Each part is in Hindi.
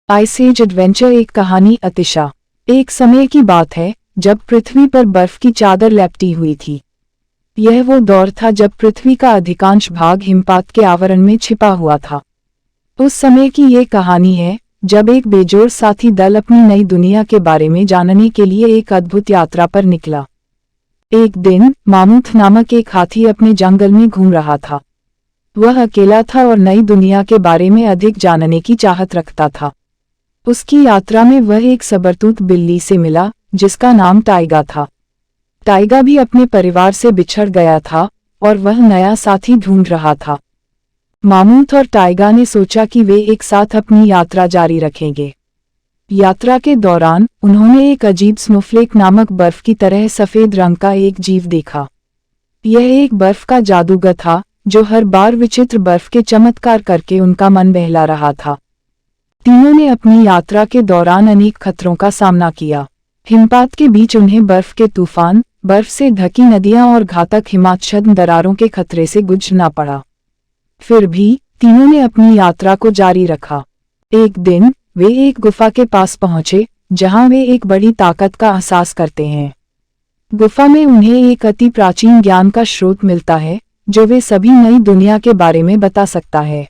आइस एज एडवेंचर एक कहानी अतिशा। एक समय की बात है जब पृथ्वी पर बर्फ की चादर लपेटी हुई थी। यह वो दौर था जब पृथ्वी का अधिकांश भाग हिमपात के आवरण में छिपा हुआ था। उस समय की ये कहानी है जब एक बेजोड़ साथी दल अपनी नई दुनिया के बारे में जानने के लिए एक अद्भुत यात्रा पर निकला। एक दिन मामूथ नामक एक हाथी अपने जंगल में घूम रहा था। वह अकेला था और नई दुनिया के बारे में अधिक जानने की चाहत रखता था। उसकी यात्रा में वह एक सबरतूत बिल्ली से मिला जिसका नाम टाइगा था। टाइगा भी अपने परिवार से बिछड़ गया था और वह नया साथी ढूंढ रहा था। मामूथ और टाइगा ने सोचा कि वे एक साथ अपनी यात्रा जारी रखेंगे। यात्रा के दौरान उन्होंने एक अजीब स्नोफ्लेक नामक बर्फ की तरह सफेद रंग का एक जीव देखा। यह एक बर्फ का जादूगर था जो हर बार विचित्र बर्फ के चमत्कार करके उनका मन बहला रहा था। तीनों ने अपनी यात्रा के दौरान अनेक खतरों का सामना किया। हिमपात के बीच उन्हें बर्फ के तूफान, बर्फ से ढकी नदियां और घातक हिमाच्छादित दरारों के खतरे से गुजरना पड़ा। फिर भी तीनों ने अपनी यात्रा को जारी रखा। एक दिन वे एक गुफा के पास पहुंचे जहां वे एक बड़ी ताकत का एहसास करते हैं। गुफा में उन्हें एक अति प्राचीन ज्ञान का स्रोत मिलता है जो वे सभी नई दुनिया के बारे में बता सकता है।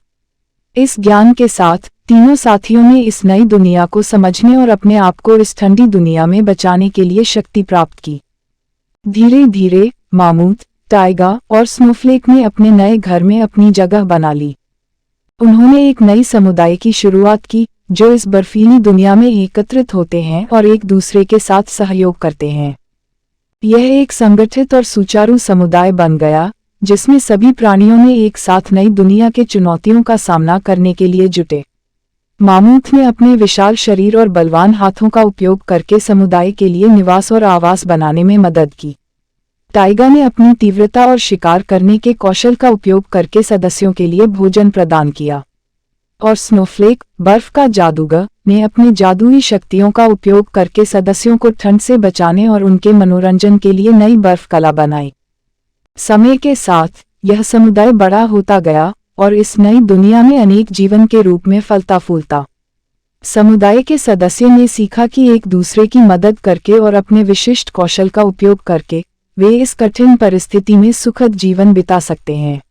इस ज्ञान के साथ तीनों साथियों ने इस नई दुनिया को समझने और अपने आप को इस ठंडी दुनिया में बचाने के लिए शक्ति प्राप्त की। धीरे धीरे मामूथ, टाइगा और स्नोफ्लेक ने अपने नए घर में अपनी जगह बना ली। उन्होंने एक नई समुदाय की शुरुआत की जो इस बर्फीली दुनिया में एकत्रित होते हैं और एक दूसरे के साथ सहयोग करते हैं। यह एक संगठित और सुचारू समुदाय बन गया जिसमें सभी प्राणियों ने एक साथ नई दुनिया के चुनौतियों का सामना करने के लिए जुटे। मामूथ ने अपने विशाल शरीर और बलवान हाथों का उपयोग करके समुदाय के लिए निवास और आवास बनाने में मदद की। टाइगा ने अपनी तीव्रता और शिकार करने के कौशल का उपयोग करके सदस्यों के लिए भोजन प्रदान किया। और स्नोफ्लेक, बर्फ का जादूगर, ने अपनी जादुई शक्तियों का उपयोग करके सदस्यों को ठंड से बचाने और उनके मनोरंजन के लिए नई बर्फ कला बनाई। समय के साथ यह समुदाय बड़ा होता गया और इस नई दुनिया में अनेक जीवन के रूप में फलता फूलता। समुदाय के सदस्यों ने सीखा कि एक दूसरे की मदद करके और अपने विशिष्ट कौशल का उपयोग करके वे इस कठिन परिस्थिति में सुखद जीवन बिता सकते हैं।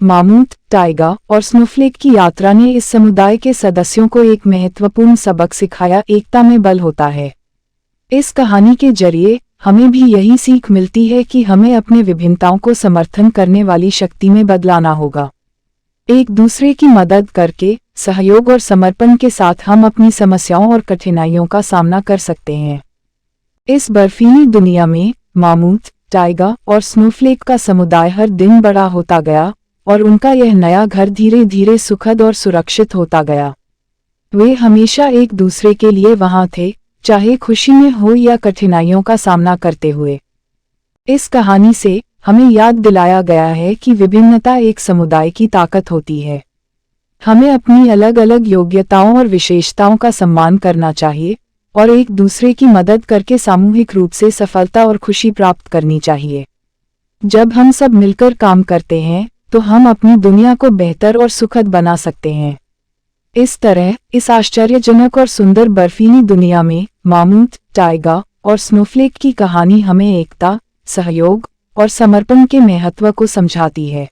मामूथ, टाइगा और स्नोफ्लेक की यात्रा ने इस समुदाय के सदस्यों को एक महत्वपूर्ण सबक सिखाया, एकता में बल होता है। इस कहानी के जरिए हमें भी यही सीख मिलती है कि हमें अपने विभिन्नताओं को समर्थन करने वाली शक्ति में बदलाना होगा। एक दूसरे की मदद करके, सहयोग और समर्पण के साथ हम अपनी समस्याओं और कठिनाइयों का सामना कर सकते हैं। इस बर्फीली दुनिया में मामूथ, टाइगा और स्नोफ्लेक का समुदाय हर दिन बड़ा होता गया और उनका यह नया घर धीरे धीरे सुखद और सुरक्षित होता गया। वे हमेशा एक दूसरे के लिए वहां थे, चाहे खुशी में हो या कठिनाइयों का सामना करते हुए। इस कहानी से हमें याद दिलाया गया है कि विभिन्नता एक समुदाय की ताकत होती है। हमें अपनी अलग अलग योग्यताओं और विशेषताओं का सम्मान करना चाहिए और एक दूसरे की मदद करके सामूहिक रूप से सफलता और खुशी प्राप्त करनी चाहिए। जब हम सब मिलकर काम करते हैं तो हम अपनी दुनिया को बेहतर और सुखद बना सकते हैं। इस तरह इस आश्चर्यजनक और सुंदर बर्फीली दुनिया में मामूथ, टाइगा और स्नोफ्लेक की कहानी हमें एकता, सहयोग और समर्पण के महत्व को समझाती है।